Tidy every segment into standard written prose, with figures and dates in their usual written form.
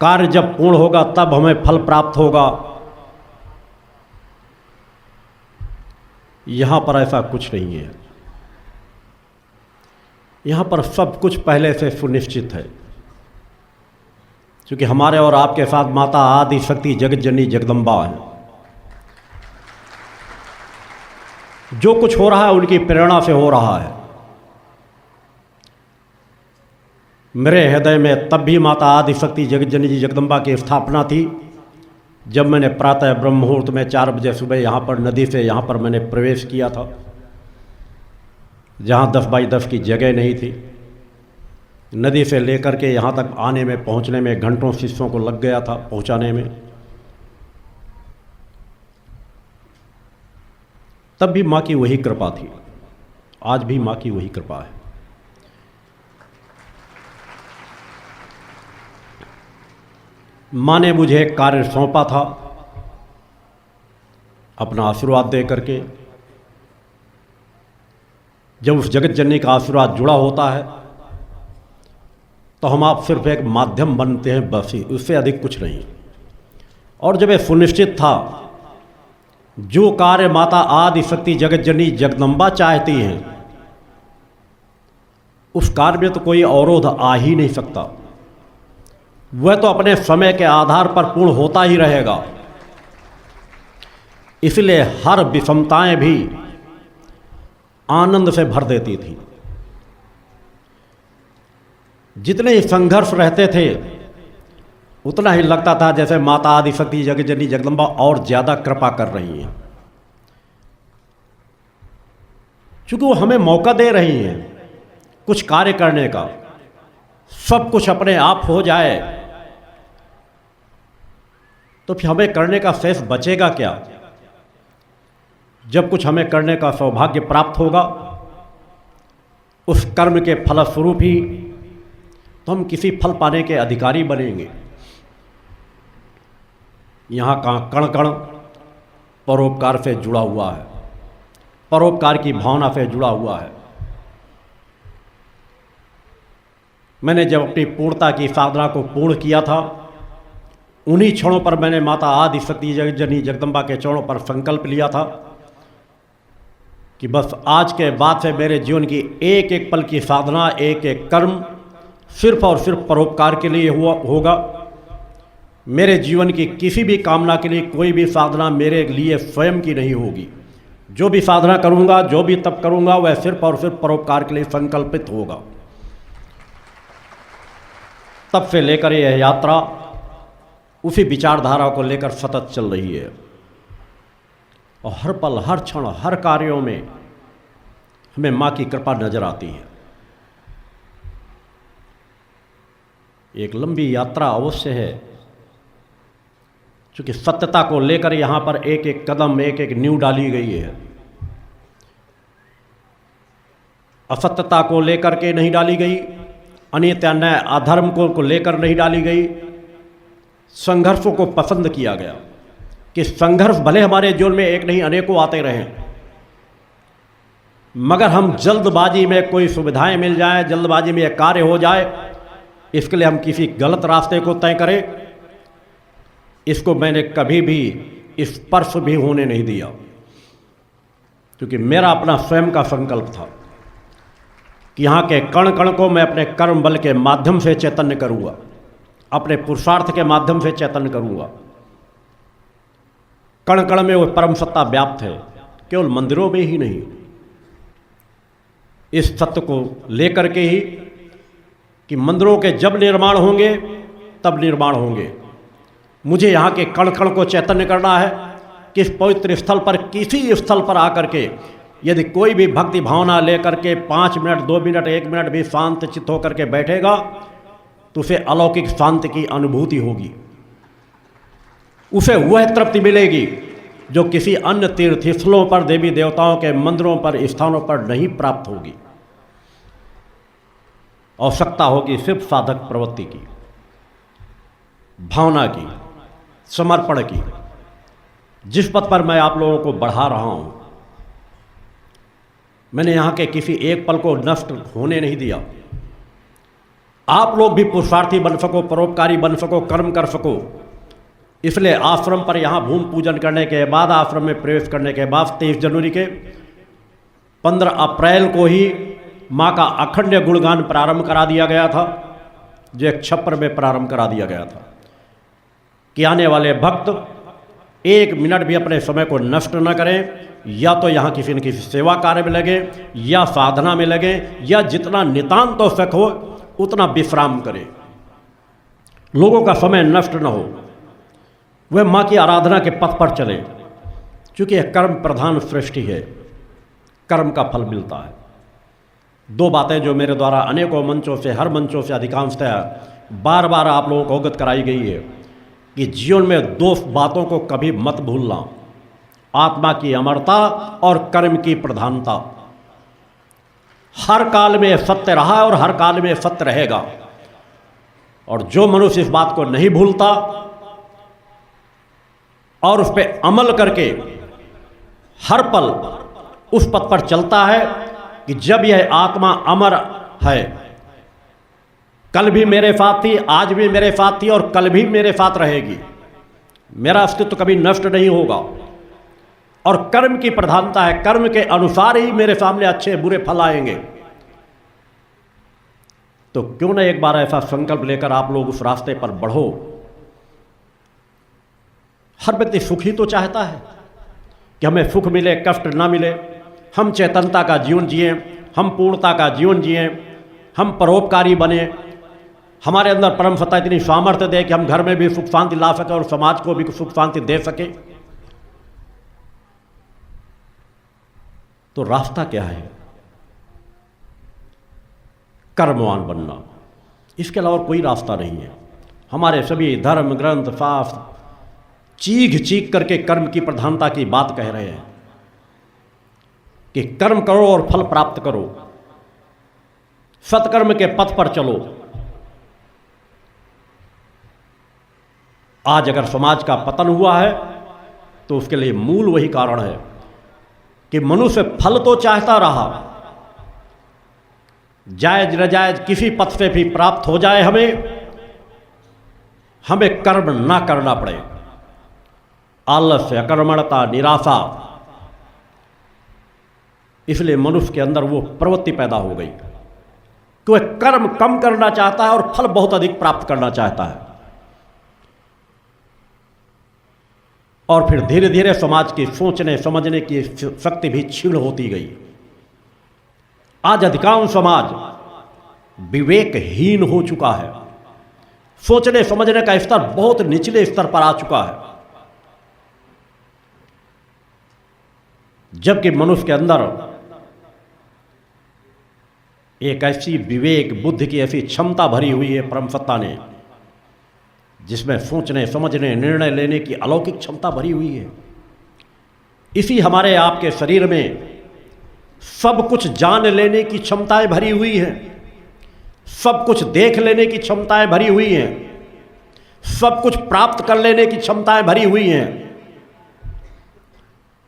कार्य जब पूर्ण होगा तब हमें फल प्राप्त होगा। यहाँ पर ऐसा कुछ नहीं है। यहाँ पर सब कुछ पहले से सुनिश्चित है, क्योंकि हमारे और आपके साथ माता आदि शक्ति जगत जननी जगदम्बा है। जो कुछ हो रहा है उनकी प्रेरणा से हो रहा है। मेरे हृदय में तब भी माता आदि शक्ति जगत जननी जी जगदम्बा की स्थापना थी जब मैंने प्रातः ब्रह्म मुहूर्त में 4 बजे सुबह यहाँ पर नदी से यहाँ पर मैंने प्रवेश किया था, जहाँ 10 बाई 10 की जगह नहीं थी। नदी से लेकर के यहाँ तक आने में पहुँचने में घंटों शिष्यों को लग गया था पहुँचाने में। तब भी माँ की वही कृपा थी, आज भी माँ की वही कृपा है। माँ ने मुझे एक कार्य सौंपा था अपना आशीर्वाद दे करके। जब उस जगत जननी का आशीर्वाद जुड़ा होता है तो हम आप सिर्फ एक माध्यम बनते हैं, बस ही, उससे अधिक कुछ नहीं। और जब ये सुनिश्चित था जो कार्य माता आदि शक्ति जगत जननी जगदम्बा चाहती हैं उस कार्य में तो कोई अवरोध आ ही नहीं सकता। वह तो अपने समय के आधार पर पूर्ण होता ही रहेगा। इसलिए हर विषमताएं भी आनंद से भर देती थी। जितने ही संघर्ष रहते थे उतना ही लगता था जैसे माता आदि शक्ति जगत जननी जगदम्बा और ज़्यादा कृपा कर रही हैं, क्योंकि वो हमें मौका दे रही हैं कुछ कार्य करने का। सब कुछ अपने आप हो जाए तो फिर हमें करने का शेष बचेगा क्या? जब कुछ हमें करने का सौभाग्य प्राप्त होगा उस कर्म के फलस्वरूप ही तो हम किसी फल पाने के अधिकारी बनेंगे। यहाँ का कण कण परोपकार से जुड़ा हुआ है, परोपकार की भावना से जुड़ा हुआ है। मैंने जब अपनी पूर्णता की साधना को पूर्ण किया था उन्हीं क्षणों पर मैंने माता आदि शक्ति जगत जननी जगदम्बा के चरणों पर संकल्प लिया था कि बस आज के बाद से मेरे जीवन की एक एक पल की साधना, एक एक कर्म सिर्फ और सिर्फ परोपकार के लिए होगा। मेरे जीवन की किसी भी कामना के लिए कोई भी साधना मेरे लिए स्वयं की नहीं होगी। जो भी साधना करूँगा, जो भी तप करूँगा, वह सिर्फ और सिर्फ परोपकार के लिए संकल्पित होगा। तब से लेकर यह यात्रा उसी विचारधारा को लेकर सतत चल रही है और हर पल, हर क्षण, हर कार्यों में हमें माँ की कृपा नजर आती है। एक लंबी यात्रा अवश्य है, क्योंकि सत्यता को लेकर यहाँ पर एक एक कदम, एक एक नींव डाली गई है। असत्यता को लेकर के नहीं डाली गई, अनित्य अन्याय अधर्म को लेकर नहीं डाली गई। संघर्षों को पसंद किया गया कि संघर्ष भले हमारे जीवन में एक नहीं अनेकों आते रहें, मगर हम जल्दबाजी में कोई सुविधाएं मिल जाए, जल्दबाजी में एक कार्य हो जाए, इसके लिए हम किसी गलत रास्ते को तय करें, इसको मैंने कभी भी स्पर्श भी होने नहीं दिया। क्योंकि मेरा अपना स्वयं का संकल्प था कि यहाँ के कण कण को मैं अपने कर्म बल के माध्यम से चैतन्य करूँगा, अपने पुरुषार्थ के माध्यम से चैतन्य करूँगा। कण कण में वो परम सत्ता व्याप्त है, केवल मंदिरों में ही नहीं। इस सत्य को लेकर के ही कि मंदिरों के जब निर्माण होंगे तब निर्माण होंगे, मुझे यहाँ के कण कण को चैतन्य करना है कि इस पवित्र स्थल पर, किसी स्थल पर आकर के यदि कोई भी भक्ति भावना लेकर के 5 मिनट, 2 मिनट, 1 मिनट भी शांत चित्त होकर के बैठेगा तो उसे अलौकिक शांति की अनुभूति होगी। उसे वह तृप्ति मिलेगी जो किसी अन्य तीर्थस्थलों पर, देवी देवताओं के मंदिरों पर, स्थानों पर नहीं प्राप्त होगी। आवश्यकता होगी सिर्फ साधक प्रवृत्ति की, भावना की, समर्पण की। जिस पथ पर मैं आप लोगों को बढ़ा रहा हूं, मैंने यहाँ के किसी एक पल को नष्ट होने नहीं दिया। आप लोग भी पुरुषार्थी बन सको, परोपकारी बन सको, कर्म कर सको। इसलिए आश्रम पर यहाँ भूमि पूजन करने के बाद, आश्रम में प्रवेश करने के बाद 23 जनवरी के 15 अप्रैल को ही माँ का अखंड गुणगान प्रारंभ करा दिया गया था, जो एक छप्पर में प्रारंभ करा दिया गया था कि आने वाले भक्त 1 मिनट भी अपने समय को नष्ट न करें, या तो यहाँ किसी न किसी सेवा कार्य में लगे, या साधना में लगे, या जितना नितांत आवश्यक हो उतना विश्राम करें। लोगों का समय नष्ट न हो, वह माँ की आराधना के पथ पर चले, क्योंकि यह कर्म प्रधान सृष्टि है, कर्म का फल मिलता है। 2 बातें जो मेरे द्वारा अनेकों मंचों से, हर मंचों से अधिकांशतः बार बार आप लोगों को अवगत कराई गई है कि जीवन में 2 बातों को कभी मत भूलना, आत्मा की अमरता और कर्म की प्रधानता। हर काल में सत्य रहा और हर काल में सत्य रहेगा, और जो मनुष्य इस बात को नहीं भूलता और उस पर अमल करके हर पल उस पथ पर चलता है कि जब यह आत्मा अमर है, कल भी मेरे साथ थी, आज भी मेरे साथ थी और कल भी मेरे साथ रहेगी, मेरा अस्तित्व कभी नष्ट नहीं होगा, और कर्म की प्रधानता है, कर्म के अनुसार ही मेरे सामने अच्छे बुरे फल आएंगे। तो क्यों न एक बार ऐसा संकल्प लेकर आप लोग उस रास्ते पर बढ़ो। हर व्यक्ति सुख ही तो चाहता है कि हमें सुख मिले, कष्ट ना मिले, हम चेतनता का जीवन जिए, हम पूर्णता का जीवन जिए, हम परोपकारी बने, हमारे अंदर परम सत्ता इतनी सामर्थ्य दे कि हम घर में भी सुख शांति ला सके और समाज को भी सुख शांति दे सके। तो रास्ता क्या है? कर्मवान बनना, इसके अलावा कोई रास्ता नहीं है। हमारे सभी धर्म ग्रंथ शास्त्र चीख चीख करके कर्म की प्रधानता की बात कह रहे हैं कि कर्म करो और फल प्राप्त करो, सत्कर्म के पथ पर चलो। आज अगर समाज का पतन हुआ है तो उसके लिए मूल वही कारण है कि मनुष्य फल तो चाहता रहा, जायज नाजायज किसी पथ से भी प्राप्त हो जाए, हमें कर्म ना करना पड़े। आलस्य, अकर्मणता, निराशा, इसलिए मनुष्य के अंदर वो प्रवृत्ति पैदा हो गई कि वह कर्म कम करना चाहता है और फल बहुत अधिक प्राप्त करना चाहता है। और फिर धीरे धीरे समाज की सोचने समझने की शक्ति भी क्षीण होती गई। आज अधिकांश समाज विवेकहीन हो चुका है, सोचने समझने का स्तर बहुत निचले स्तर पर आ चुका है, जबकि मनुष्य के अंदर एक ऐसी विवेक बुद्धि की ऐसी क्षमता भरी हुई है परम सत्ता ने, जिसमें सोचने समझने निर्णय लेने की अलौकिक क्षमता भरी हुई है। इसी हमारे आपके शरीर में सब कुछ जान लेने की क्षमताएं भरी हुई हैं, सब कुछ देख लेने की क्षमताएं भरी हुई हैं, सब कुछ प्राप्त कर लेने की क्षमताएं भरी हुई हैं।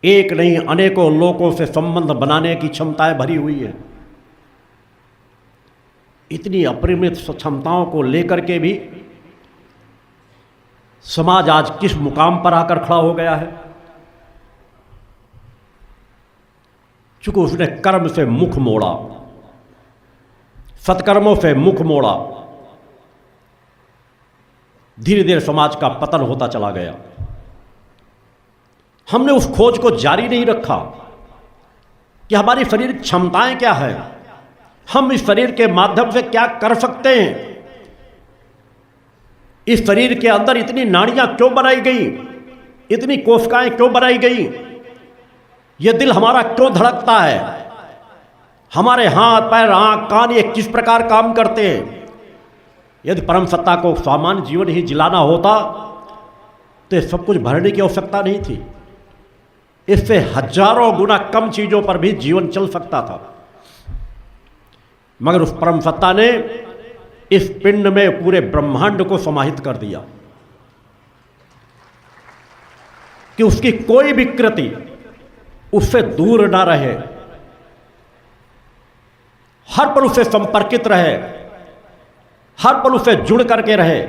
एक नहीं अनेकों लोगों से संबंध बनाने की क्षमताएं भरी हुई है। इतनी अपरिमित क्षमताओं को लेकर के भी समाज आज किस मुकाम पर आकर खड़ा हो गया है? चूंकि उसने कर्म से मुख मोड़ा, सत्कर्मों से मुख मोड़ा, धीरे धीरे समाज का पतन होता चला गया। हमने उस खोज को जारी नहीं रखा कि हमारी शारीरिक क्षमताएं क्या है, हम इस शरीर के माध्यम से क्या कर सकते हैं, इस शरीर के अंदर इतनी नाड़ियां क्यों बनाई गई, इतनी कोशिकाएं क्यों बनाई गई, यह दिल हमारा क्यों धड़कता है, हमारे हाथ पैर आंख कान ये किस प्रकार काम करते हैं। यदि परम सत्ता को सामान्य जीवन ही जिलाना होता तो ये सब कुछ भरने की आवश्यकता नहीं थी, इससे हजारों गुना कम चीजों पर भी जीवन चल सकता था। मगर उस परम सत्ता ने इस पिंड में पूरे ब्रह्मांड को समाहित कर दिया कि उसकी कोई विकृति उससे दूर ना रहे, हर पल उससे संपर्कित रहे, हर पल उससे जुड़ करके रहे,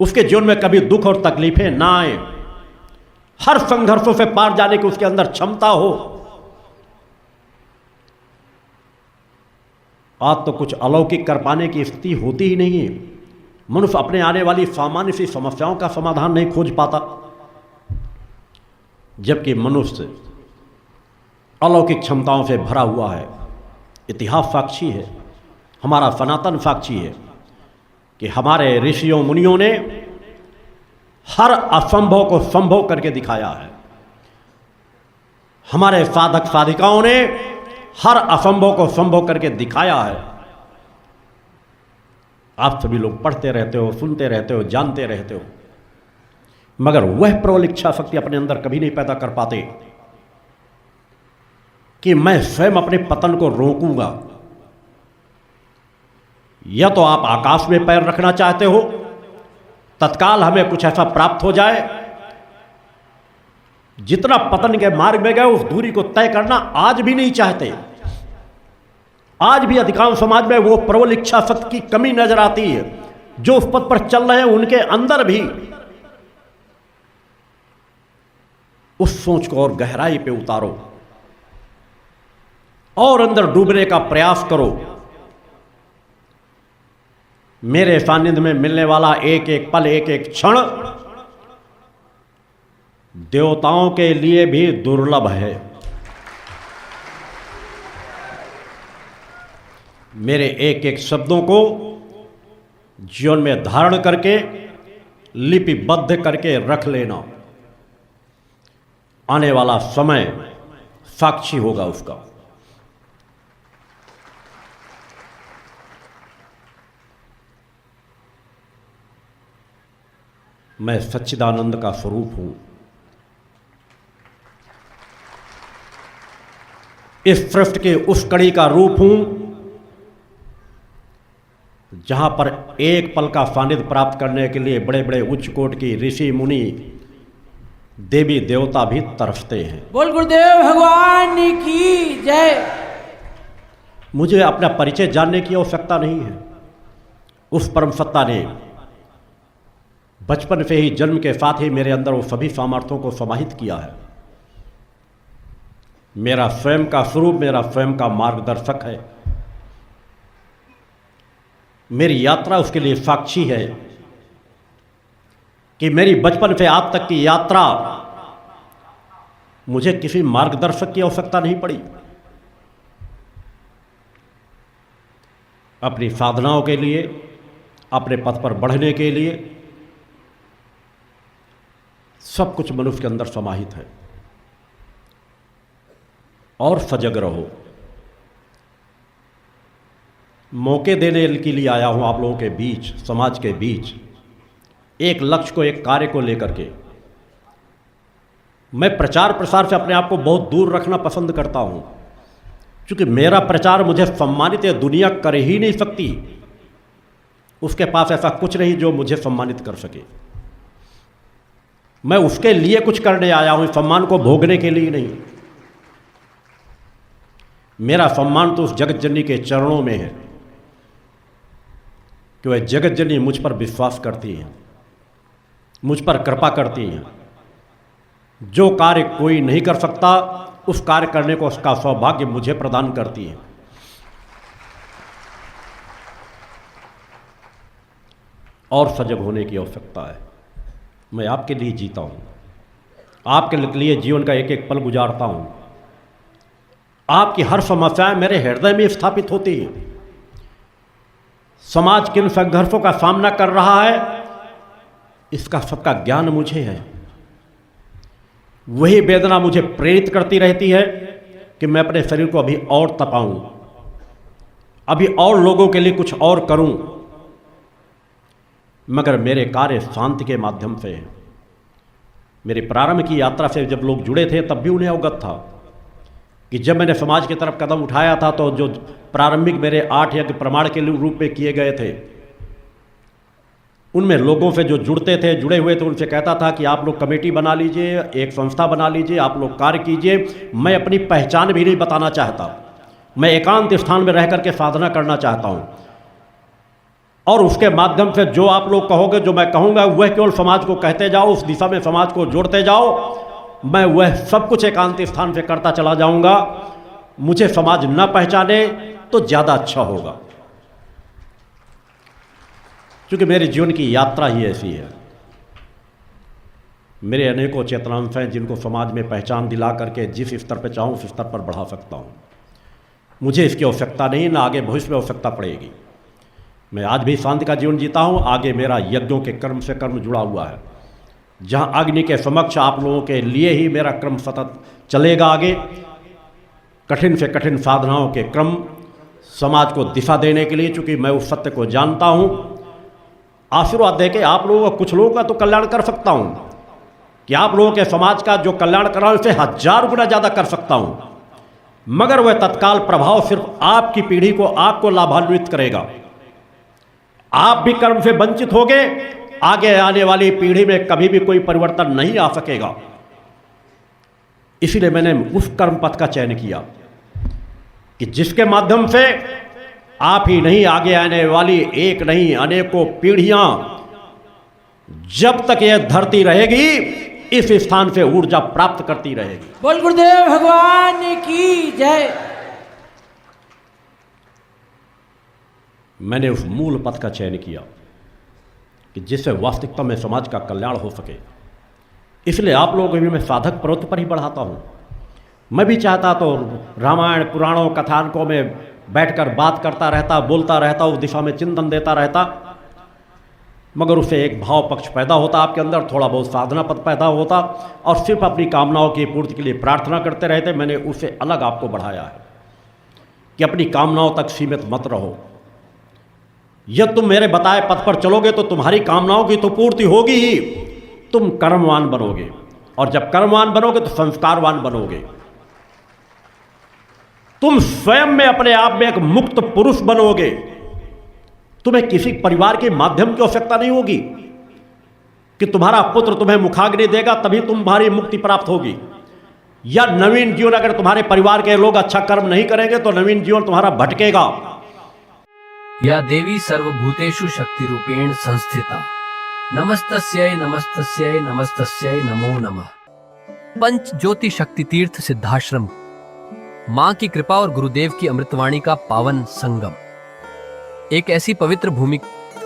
उसके जीवन में कभी दुख और तकलीफें ना आए, हर संघर्षों से पार जाने की उसके अंदर क्षमता हो। आज तो कुछ अलौकिक कर पाने की स्थिति होती ही नहीं है। मनुष्य अपने आने वाली सामान्य सी समस्याओं का समाधान नहीं खोज पाता, जबकि मनुष्य अलौकिक क्षमताओं से भरा हुआ है। इतिहास साक्षी है, हमारा सनातन साक्षी है कि हमारे ऋषियों मुनियों ने हर असंभव को संभव करके दिखाया है। हमारे साधक साधिकाओं ने हर असंभव को संभव करके दिखाया है। आप सभी लोग पढ़ते रहते हो, सुनते रहते हो, जानते रहते हो, मगर वह प्रबल इच्छा शक्ति अपने अंदर कभी नहीं पैदा कर पाते कि मैं स्वयं अपने पतन को रोकूंगा। या तो आप आकाश में पैर रखना चाहते हो, तत्काल हमें कुछ ऐसा प्राप्त हो जाए, जितना पतन के मार्ग में गए उस दूरी को तय करना आज भी नहीं चाहते। आज भी अधिकांश समाज में वो प्रबल इच्छा शक्ति की कमी नजर आती है। जो उस पथ पर चल रहे हैं उनके अंदर भी उस सोच को और गहराई पे उतारो और अंदर डूबने का प्रयास करो। मेरे सानिध्य में मिलने वाला एक एक पल, एक एक क्षण देवताओं के लिए भी दुर्लभ है। मेरे एक एक शब्दों को जीवन में धारण करके लिपिबद्ध करके रख लेना। आने वाला समय साक्षी होगा उसका। मैं सच्चिदानंद का स्वरूप हूं। इस सृष्टि के उस कड़ी का रूप हूं जहां पर एक पल का सानिध्य प्राप्त करने के लिए बड़े बड़े उच्च कोट की ऋषि मुनि देवी देवता भी तरसते हैं। बोल गुरुदेव भगवान की जय। मुझे अपना परिचय जानने की आवश्यकता नहीं है। उस परम सत्ता ने बचपन से ही, जन्म के साथ ही मेरे अंदर वो सभी सामर्थ्यों को समाहित किया है। मेरा स्वयं का स्वरूप, मेरा स्वयं का मार्गदर्शक है। मेरी यात्रा उसके लिए साक्षी है कि मेरी बचपन से आज तक की यात्रा मुझे किसी मार्गदर्शक की आवश्यकता नहीं पड़ी। अपनी साधनाओं के लिए, अपने पथ पर बढ़ने के लिए सब कुछ मनुष्य के अंदर समाहित है। और सजग रहो। मौके देने के लिए आया हूं आप लोगों के बीच, समाज के बीच, एक लक्ष्य को, एक कार्य को लेकर के। मैं प्रचार प्रसार से अपने आप को बहुत दूर रखना पसंद करता हूं, क्योंकि मेरा प्रचार मुझे सम्मानित या दुनिया कर ही नहीं सकती। उसके पास ऐसा कुछ नहीं जो मुझे सम्मानित कर सके। मैं उसके लिए कुछ करने आया हूं, सम्मान को भोगने के लिए नहीं। मेरा सम्मान तो उस जगत जननी के चरणों में है कि वह जगत जननी मुझ पर विश्वास करती हैं, मुझ पर कृपा करती हैं। जो कार्य कोई नहीं कर सकता, उस कार्य करने को उसका सौभाग्य मुझे प्रदान करती है। और सजग होने की आवश्यकता है। मैं आपके लिए जीता हूं, आपके लिए जीवन का एक एक पल गुजारता हूं। आपकी हर समस्याएं मेरे हृदय में स्थापित होती हैं। समाज किन संघर्षों का सामना कर रहा है, इसका सबका ज्ञान मुझे है। वही वेदना मुझे प्रेरित करती रहती है कि मैं अपने शरीर को अभी और तपाऊं, अभी और लोगों के लिए कुछ और करूं। मगर मेरे कार्य शांति के माध्यम से है। मेरी प्रारंभ की यात्रा से जब लोग जुड़े थे तब भी उन्हें अवगत था कि जब मैंने समाज की तरफ कदम उठाया था तो जो प्रारंभिक मेरे 8 यज्ञ प्रमाण के रूप में किए गए थे, उनमें लोगों से जो जुड़े हुए थे उनसे कहता था कि आप लोग कमेटी बना लीजिए, एक संस्था बना लीजिए, आप लोग कार्य कीजिए। मैं अपनी पहचान भी नहीं बताना चाहता। मैं एकांत स्थान में रह करके साधना करना चाहता हूँ। और उसके माध्यम से जो आप लोग कहोगे, जो मैं कहूँगा, वह केवल समाज को कहते जाओ, उस दिशा में समाज को जोड़ते जाओ। मैं वह सब कुछ एकांत स्थान पे करता चला जाऊँगा। मुझे समाज न पहचाने तो ज़्यादा अच्छा होगा, क्योंकि मेरे जीवन की यात्रा ही ऐसी है। मेरे अनेकों चेतनांश हैं जिनको समाज में पहचान दिला करके जिस स्तर पर चाहूँ उस स्तर पर बढ़ा सकता हूँ। मुझे इसकी आवश्यकता नहीं, ना आगे भविष्य में आवश्यकता पड़ेगी। मैं आज भी शांति का जीवन जीता हूँ। आगे मेरा यज्ञों के कर्म से कर्म जुड़ा हुआ है, जहाँ अग्नि के समक्ष आप लोगों के लिए ही मेरा क्रम सतत चलेगा आगे। कठिन से कठिन साधनाओं के क्रम समाज को दिशा देने के लिए, चूँकि मैं उस सत्य को जानता हूँ, आशीर्वाद दे के आप लोगों का, कुछ लोगों का तो कल्याण कर सकता हूँ कि आप लोगों के समाज का जो कल्याण कर रहा हूँ उससे 1000 गुना ज़्यादा कर सकता हूँ, मगर वह तत्काल प्रभाव सिर्फ आपकी पीढ़ी को, आपको लाभान्वित करेगा। आप भी कर्म से वंचित होगे, आगे आने वाली पीढ़ी में कभी भी कोई परिवर्तन नहीं आ सकेगा। इसीलिए मैंने उस कर्म पथ का चयन किया कि जिसके माध्यम से आप ही नहीं, आगे आने वाली एक नहीं अनेकों पीढ़ियां, जब तक यह धरती रहेगी, इस स्थान से ऊर्जा प्राप्त करती रहेगी। बोल गुरुदेव भगवान की जय। मैंने उस मूल पथ का चयन किया कि जिससे वास्तविकता में समाज का कल्याण हो सके। इसलिए आप लोगों को भी मैं साधक प्रवृत्ति पर ही बढ़ाता हूँ। मैं भी चाहता तो रामायण पुराणों कथानकों में बैठकर बात करता रहता, बोलता रहता, उस दिशा में चिंतन देता रहता, मगर उससे एक भाव पक्ष पैदा होता आपके अंदर, थोड़ा बहुत साधना पद पैदा होता, और सिर्फ अपनी कामनाओं की पूर्ति के लिए प्रार्थना करते रहते। मैंने उससे अलग आपको बढ़ाया है कि अपनी कामनाओं तक सीमित मत रहो। यदि तुम मेरे बताए पथ पर चलोगे तो तुम्हारी कामनाओं की तो पूर्ति होगी ही, तुम कर्मवान बनोगे, और जब कर्मवान बनोगे तो संस्कारवान बनोगे। तुम स्वयं में अपने आप में एक मुक्त पुरुष बनोगे। तुम्हें किसी परिवार के माध्यम की आवश्यकता नहीं होगी कि तुम्हारा पुत्र तुम्हें मुखाग्नि देगा तभी तुम्हारी मुक्ति प्राप्त होगी, या नवीन जीवन अगर तुम्हारे परिवार के लोग अच्छा कर्म नहीं करेंगे तो नवीन जीवन तुम्हारा भटकेगा। या देवी सर्वभूतेषु शक्ति रूपेण संस्थिता, नमस्तस्यै नमस्तस्यै नमस्तस्यै नमो नमः। पंच ज्योति शक्ति तीर्थ सिद्धाश्रम, मां की कृपा और गुरुदेव की अमृतवाणी का पावन संगम। एक ऐसी पवित्र भूमि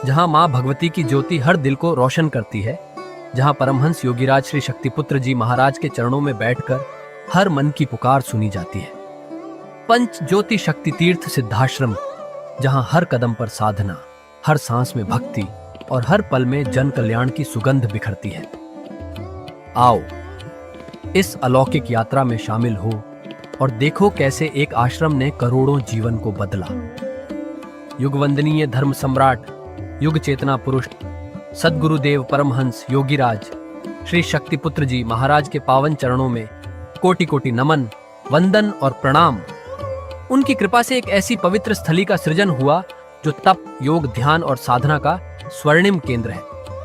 जहां मां भगवती की ज्योति हर दिल को रोशन करती है, जहां परमहंस योगीराज श्री शक्तिपुत्र जी महाराज के चरणों में बैठकर हर मन की पुकार सुनी जाती है। पंच ज्योति शक्ति तीर्थ सिद्धाश्रम, जहां हर कदम पर साधना, हर सांस में भक्ति और हर पल में जन कल्याण की सुगंध बिखरती है। आओ इस अलौकिक यात्रा में शामिल हो और देखो कैसे एक आश्रम ने करोड़ों जीवन को बदला। युगवंदनीय धर्म सम्राट, युग चेतना पुरुष सद्गुरुदेव परमहंस योगीराज श्री शक्तिपुत्र जी महाराज के पावन चरणों में कोटि कोटि नमन, वंदन और प्रणाम। उनकी कृपा से एक ऐसी पवित्र स्थली का सृजन हुआ जो तप, योग, ध्यान और साधना का स्वर्णिम केंद्र है।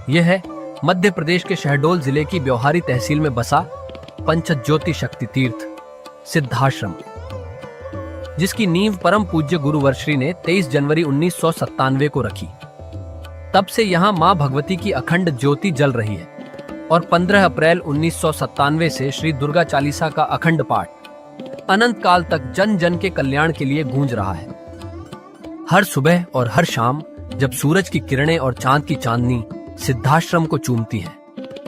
यह है मध्य प्रदेश के शहडोल जिले की ब्योहारी तहसील में बसा पंचज्योति शक्ति तीर्थ सिद्धाश्रम, जिसकी नींव परम पूज्य गुरुवर्श्री ने 23 जनवरी 1997 को रखी। तब से यहाँ मां भगवती की अखंड ज्योति जल रही है और 15 अप्रैल 1997 से श्री दुर्गा चालीसा का अखंड पाठ अनंत काल तक जन जन के कल्याण के लिए गूंज रहा है। हर सुबह और हर शाम जब सूरज की किरणें और चांद की चांदनी सिद्धाश्रम को चूमती हैं,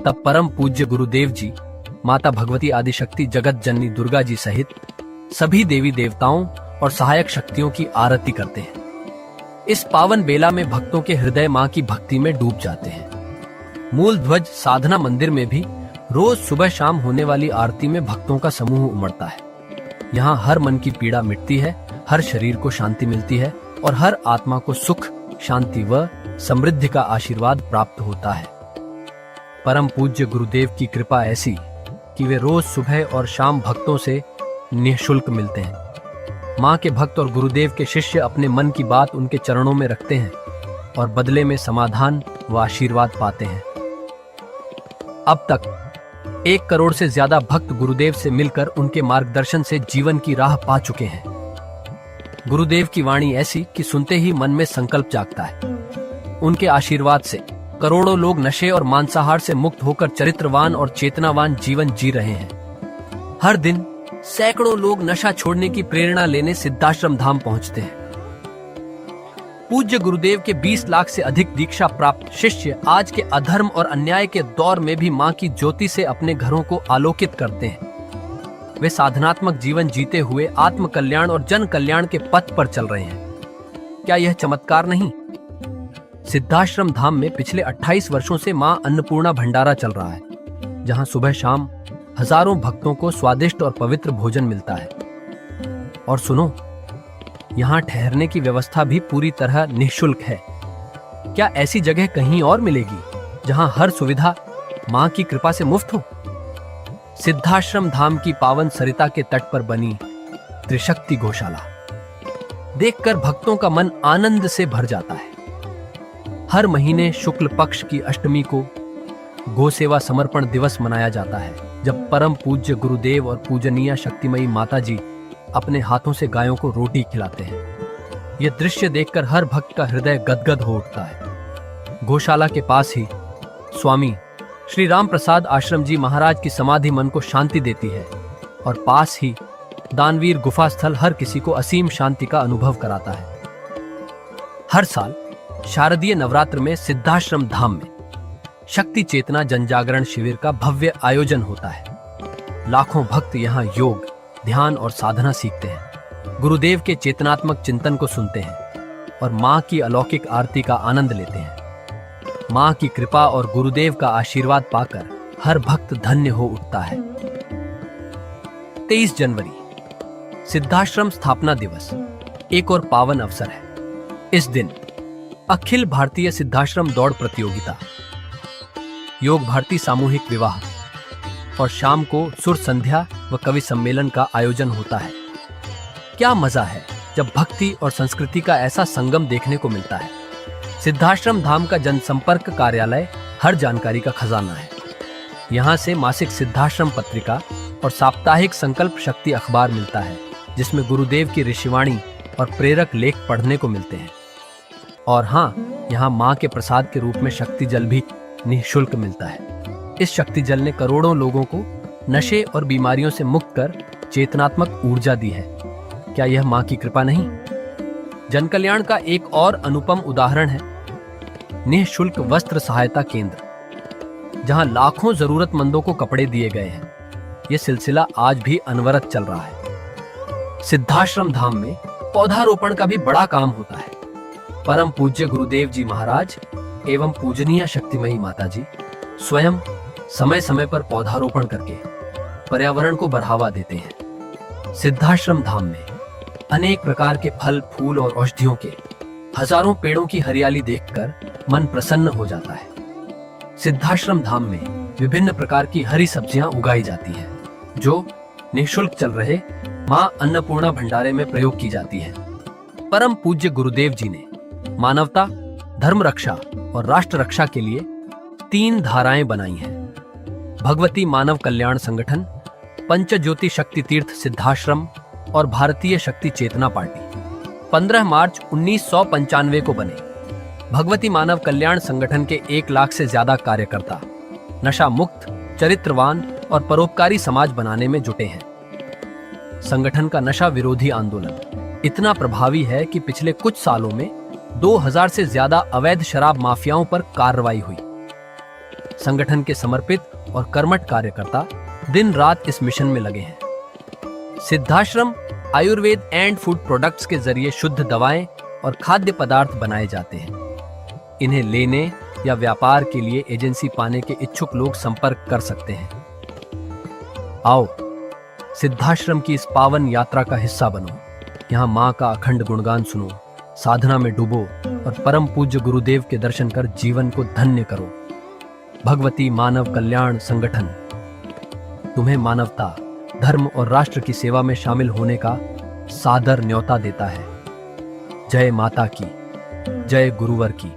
तब परम पूज्य गुरुदेव जी, माता भगवती आदिशक्ति जगत जननी दुर्गा जी सहित सभी देवी देवताओं और सहायक शक्तियों की आरती करते हैं। इस पावन बेला में भक्तों के हृदय मां की भक्ति में डूब जाते हैं। मूल ध्वज साधना मंदिर में भी रोज सुबह शाम होने वाली आरती में भक्तों का समूह उमड़ता है। यहाँ हर मन की पीड़ा मिटती है, हर शरीर को शांति मिलती है और हर आत्मा को सुख, शांति व समृद्धि का आशीर्वाद प्राप्त होता है। परम पूज्य गुरुदेव की कृपा ऐसी कि वे रोज सुबह और शाम भक्तों से निःशुल्क मिलते हैं। मां के भक्त और गुरुदेव के शिष्य अपने मन की बात उनके चरणों में रखते हैं और बदले में समाधान व आशीर्वाद पाते हैं। अब तक 1 करोड़ से ज्यादा भक्त गुरुदेव से मिलकर उनके मार्गदर्शन से जीवन की राह पा चुके हैं। गुरुदेव की वाणी ऐसी कि सुनते ही मन में संकल्प जागता है। उनके आशीर्वाद से करोड़ों लोग नशे और मांसाहार से मुक्त होकर चरित्रवान और चेतनावान जीवन जी रहे हैं। हर दिन सैकड़ों लोग नशा छोड़ने की प्रेरणा लेने सिद्धाश्रम धाम पहुंचते हैं। पूज्य गुरुदेव के 20 लाख से अधिक दीक्षा प्राप्त शिष्य आज के अधर्म और अन्याय के दौर में भी मां की ज्योति से अपने घरों को आलोकित करते हैं। वे साधनात्मक जीवन जीते हुए आत्म कल्याण और जन कल्याण के पथ पर चल रहे हैं। क्या यह चमत्कार नहीं? सिद्धाश्रम धाम में पिछले 28 वर्षों से मां अन्नपूर्णा भंडारा चल रहा है, जहां सुबह शाम हजारों भक्तों को स्वादिष्ट और पवित्र भोजन मिलता है। और सुनो, यहाँ ठहरने की व्यवस्था भी पूरी तरह निःशुल्क है। क्या ऐसी जगह कहीं और मिलेगी जहां हर सुविधा मां की कृपा से मुफ्त हो? सिद्धाश्रम धाम की पावन सरिता के तट पर बनी त्रिशक्ति गौशाला देखकर भक्तों का मन आनंद से भर जाता है। हर महीने शुक्ल पक्ष की अष्टमी को गो सेवा समर्पण दिवस मनाया जाता है, जब परम पूज्य गुरुदेव और पूजनीय शक्तिमयी माता जी अपने हाथों से गायों को रोटी खिलाते हैं। यह दृश्य देखकर हर भक्त का हृदय गदगद हो उठता है। गौशाला के पास ही स्वामी श्री राम प्रसाद आश्रम जी महाराज की समाधि मन को शांति देती है, और पास ही दानवीर गुफा स्थल हर किसी को असीम शांति का अनुभव कराता है। हर साल शारदीय नवरात्र में सिद्धाश्रम धाम में शक्ति चेतना जनजागरण शिविर का भव्य आयोजन होता है। लाखों भक्त यहाँ योग, ध्यान और साधना सीखते हैं, गुरुदेव के चेतनात्मक चिंतन को सुनते हैं और मां की अलौकिक आरती का आनंद लेते हैं। मां की कृपा और गुरुदेव का आशीर्वाद पाकर हर भक्त धन्य हो उठता है। 23 जनवरी सिद्धाश्रम स्थापना दिवस एक और पावन अवसर है। इस दिन अखिल भारतीय सिद्धाश्रम दौड़ प्रतियोगिता, योग भारती सामूहिक विवाह और शाम को सुर संध्या व कवि सम्मेलन का आयोजन होता है। क्या मजा है जब भक्ति और संस्कृति का ऐसा संगम देखने को मिलता है। सिद्धाश्रम धाम का जनसंपर्क कार्यालय हर जानकारी का खजाना है। यहाँ से मासिक सिद्धाश्रम पत्रिका और साप्ताहिक संकल्प शक्ति अखबार मिलता है, जिसमें गुरुदेव की ऋषिवाणी और प्रेरक लेख पढ़ने को मिलते हैं। और हाँ, यहाँ माँ के प्रसाद के रूप में शक्ति जल भी निःशुल्क मिलता है। इस शक्ति जल ने करोड़ों लोगों को नशे और बीमारियों से मुक्त कर चेतनात्मक ऊर्जा दी है। क्या यह माँ की कृपा नहीं? जन कल्याण का एक और अनुपम उदाहरण है निःशुल्क वस्त्र सहायता केंद्र, जहां लाखों जरूरतमंदों को कपड़े दिए गए हैं। यह सिलसिला आज भी अनवरत चल रहा है। सिद्धाश्रम धाम में पौधारोपण का भी बड़ा काम होता है। परम पूज्य गुरुदेव जी महाराज एवं पूजनीय शक्तिमयी माता जी स्वयं समय समय पर पौधारोपण करके पर्यावरण को बढ़ावा देते हैं। सिद्धाश्रम धाम में अनेक प्रकार के फल, फूल और औषधियों के हजारों पेड़ों की हरियाली देखकर मन प्रसन्न हो जाता है। सिद्धाश्रम धाम में विभिन्न प्रकार की हरी सब्जियां उगाई जाती हैं, जो निःशुल्क चल रहे मां अन्नपूर्णा भंडारे में प्रयोग की जाती है। परम पूज्य गुरुदेव जी ने मानवता, धर्म रक्षा और राष्ट्र रक्षा के लिए 3 धाराएं बनाई हैं। भगवती मानव कल्याण संगठन, पंचज्योति शक्ति तीर्थ सिद्धाश्रम और भारतीय शक्ति चेतना पार्टी 15 मार्च 1995 को बने। भगवती मानव कल्याण संगठन के 1 लाख से ज्यादा कार्यकर्ता नशा मुक्त, चरित्रवान और परोपकारी समाज बनाने में जुटे हैं। संगठन का नशा विरोधी आंदोलन इतना प्रभावी है कि पिछले कुछ सालों में 2000 से ज्यादा अवैध शराब माफियाओं पर कार्रवाई हुई। संगठन के समर्पित और कर्मठ कार्यकर्ता दिन रात इस मिशन में लगे हैं। Siddhashram Ayurveda and food products के जरिए शुद्ध दवाएं और खाद्य पदार्थ बनाए जाते हैं। इन्हें लेने या व्यापार के लिए एजेंसी पाने के इच्छुक लोग संपर्क कर सकते हैं। आओ सिद्धाश्रम की इस पावन यात्रा का हिस्सा बनो। यहाँ माँ का अखंड गुणगान सुनो, साधना में डूबो और परम पूज्य गुरुदेव के दर्शन कर जीवन को धन्य करो। भगवती मानव कल्याण संगठन तुम्हें मानवता, धर्म और राष्ट्र की सेवा में शामिल होने का सादर न्योता देता है। जय माता की, जय गुरुवर की।